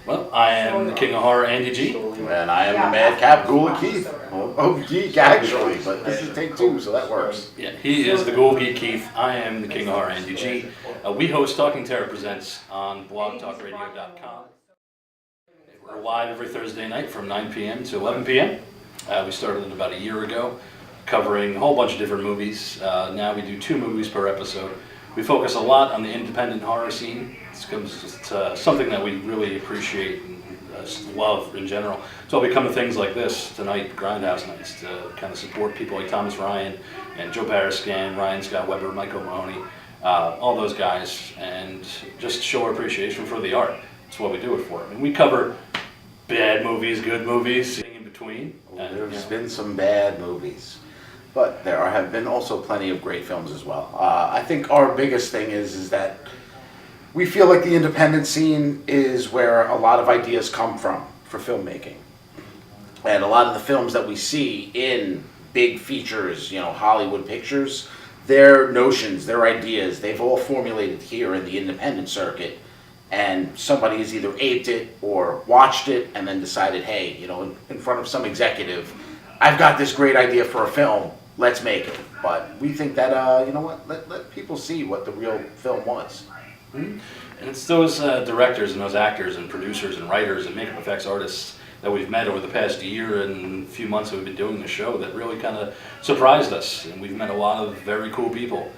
Well, I am the King of Horror, Andy G. And I am the Madcap Ghoul Keith. Oh, Geek, actually, but this is take two, so that works. Yeah, he is the Ghoul Geek Keith. I am the King of Horror, Andy G. We host Talking Terror Presents on blogtalkradio.com. We're live every Thursday night from 9 p.m. to 11 p.m. We started about a year ago, covering a whole bunch of different movies. Now we do 2 movies per episode. We focus a lot on the independent horror scene. It's something that we really appreciate and love in general. So we come to things like this tonight, Grindhouse Nights, to kind of support people like Thomas Ryan and Joe Parascan, Ryan Scott Weber, Michael Mahoney, all those guys, and just show our appreciation for the art. That's what we do it for. I mean, we cover bad movies, good movies, in between. There's been some bad movies, but there have been also plenty of great films as well. I think our biggest thing is that we feel like the independent scene is where a lot of ideas come from for filmmaking. And a lot of the films that we see in big features, Hollywood pictures, their notions, their ideas, they've all formulated here in the independent circuit. And somebody has either aped it or watched it and then decided, hey, in front of some executive, I've got this great idea for a film, let's make it. But we think that, let people see what the real film was. And it's those directors and those actors and producers and writers and makeup effects artists that we've met over the past year and few months that we've been doing the show that really kind of surprised us. And we've met a lot of very cool people.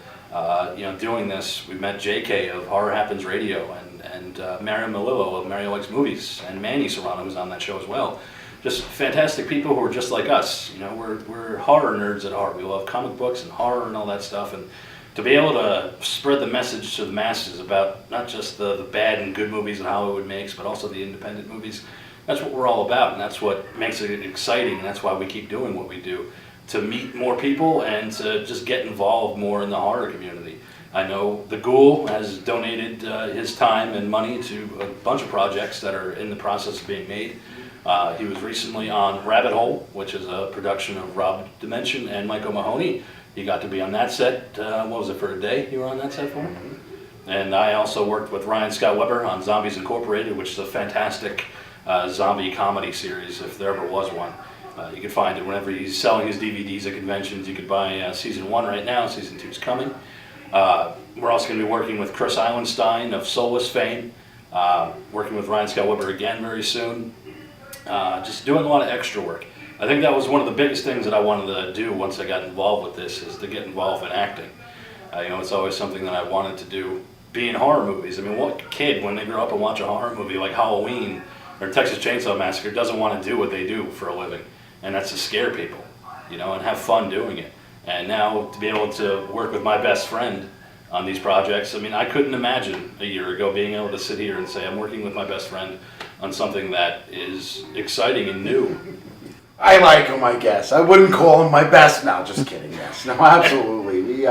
Doing this, we've met JK of Horror Happens Radio and Mariam Malillo of Mario Likes Movies and Manny Serrano, who's on that show as well. Just fantastic people who are just like us. We're horror nerds at heart. We love comic books and horror and all that stuff. And to be able to spread the message to the masses about not just the bad and good movies that Hollywood makes, but also the independent movies, that's what we're all about, and that's what makes it exciting, and that's why we keep doing what we do, to meet more people and to just get involved more in the horror community. I know the Ghoul has donated his time and money to a bunch of projects that are in the process of being made. He was recently on Rabbit Hole, which is a production of Rob Dimension and Michael Mahoney. He got to be on that set, what was it, for a day you were on that set for? And I also worked with Ryan Scott Weber on Zombies Incorporated, which is a fantastic zombie comedy series, if there ever was one. You can find it whenever he's selling his DVDs at conventions. You could buy season 1 right now, season 2 is coming. We're also going to be working with Chris Eilenstein of Soulless fame, working with Ryan Scott Weber again very soon. Just doing a lot of extra work. I think that was one of the biggest things that I wanted to do once I got involved with this, is to get involved in acting. It's always something that I wanted to do, be in horror movies. I mean, what kid, when they grow up and watch a horror movie like Halloween or Texas Chainsaw Massacre, doesn't want to do what they do for a living? And that's to scare people, and have fun doing it. And now to be able to work with my best friend on these projects, I mean, I couldn't imagine a year ago being able to sit here and say I'm working with my best friend on something that is exciting and new. I like him, I guess. I wouldn't call him my best. No, just kidding. Yes, no, absolutely.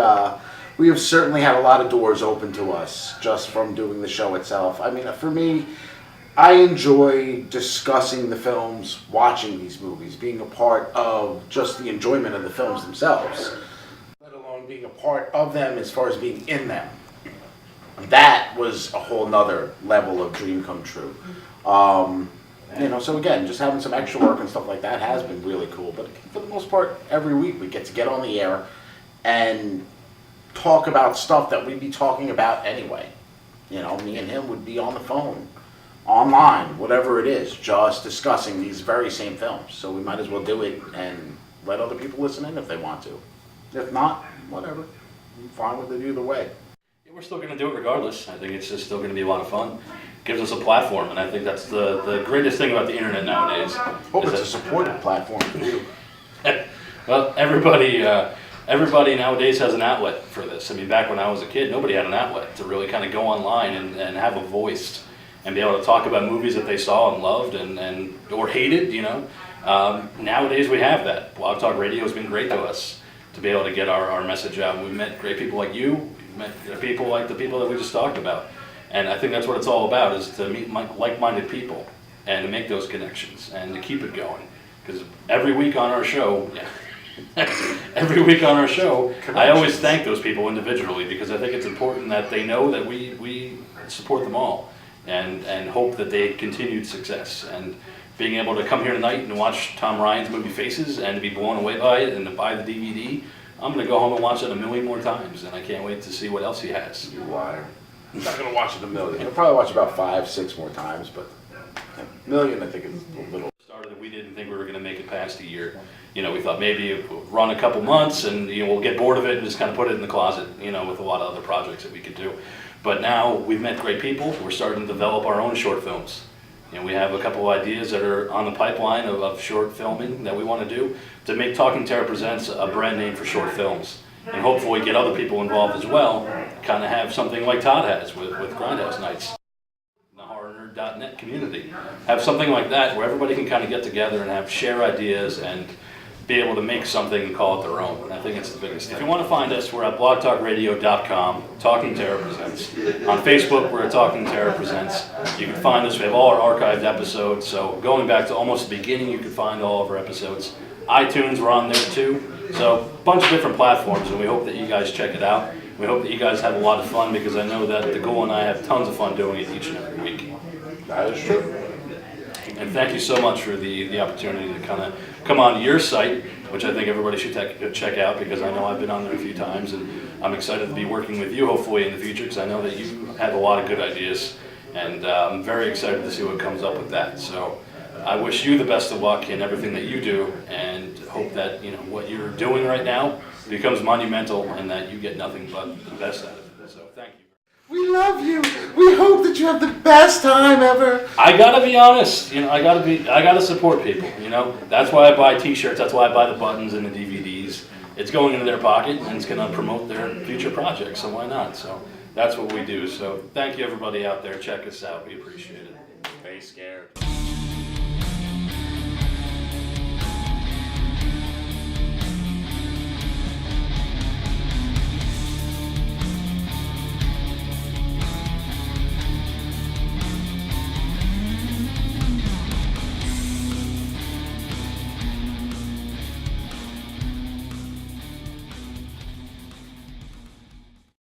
We have certainly had a lot of doors open to us just from doing the show itself. I mean, for me, I enjoy discussing the films, watching these movies, being a part of just the enjoyment of the films themselves, let alone being a part of them as far as being in them. That was a whole nother level of dream come true. So again, just having some extra work and stuff like that has been really cool. But for the most part, every week we get to get on the air and talk about stuff that we'd be talking about anyway. Me and him would be on the phone, online, whatever it is, just discussing these very same films. So we might as well do it and let other people listen in if they want to. If not, whatever. I'm fine with it either way. Yeah, we're still going to do it regardless. I think it's just still going to be a lot of fun. Gives us a platform, and I think that's the greatest thing about the internet nowadays. Hope it's a supportive platform for you. Well, everybody nowadays has an outlet for this. I mean, back when I was a kid, nobody had an outlet to really kind of go online and have a voice and be able to talk about movies that they saw and loved and or hated. Nowadays we have that. Blog Talk Radio has been great to us to be able to get our message out. We've met great people like you. We've met people like the people that we just talked about. And I think that's what it's all about, is to meet like-minded people and to make those connections and to keep it going. Because every week on our show, I always thank those people individually, because I think it's important that they know that we support them all. and hope that they continued success. And being able to come here tonight and watch Tom Ryan's movie Faces and to be blown away by it and to buy the DVD, I'm going to go home and watch it a million more times, and I can't wait to see what else he has. You liar. I'm not gonna watch it a million. I'll probably watch it about 5, 6 more times, but a million I think is a little. Started that we didn't think we were going to make it past a year. You know, we thought maybe it would run a couple months and we'll get bored of it and just kind of put it in the closet, with a lot of other projects that we could do. But now we've met great people. We're starting to develop our own short films. We have a couple of ideas that are on the pipeline of short filming that we want to do to make Talking Terror Presents a brand name for short films. And hopefully get other people involved as well, kind of have something like Todd has with Grindhouse Nights. The HorrorNerd.net community. Have something like that where everybody can kind of get together and share ideas and be able to make something and call it their own. And I think it's the biggest thing. If you want to find us, we're at blogtalkradio.com, Talking Terror Presents. On Facebook, we're at Talking Terror Presents. You can find us. We have all our archived episodes. So going back to almost the beginning, you can find all of our episodes. iTunes, we're on there too. So a bunch of different platforms, and we hope that you guys check it out. We hope that you guys have a lot of fun, because I know that DeGool and I have tons of fun doing it each and every week. That is true. And thank you so much for the opportunity to kind of come on your site, which I think everybody should check out, because I know I've been on there a few times, and I'm excited to be working with you hopefully in the future, because I know that you have a lot of good ideas, and I'm very excited to see what comes up with that. So I wish you the best of luck in everything that you do, and hope that what you're doing right now becomes monumental, and that you get nothing but the best out of it. So thank you. We love you. We hope that you have the best time ever. I gotta be honest, I gotta support people, That's why I buy t-shirts, that's why I buy the buttons and the DVDs. It's going into their pocket, and it's gonna promote their future projects, so why not? So that's what we do. So thank you everybody out there, check us out, we appreciate it. Stay scared.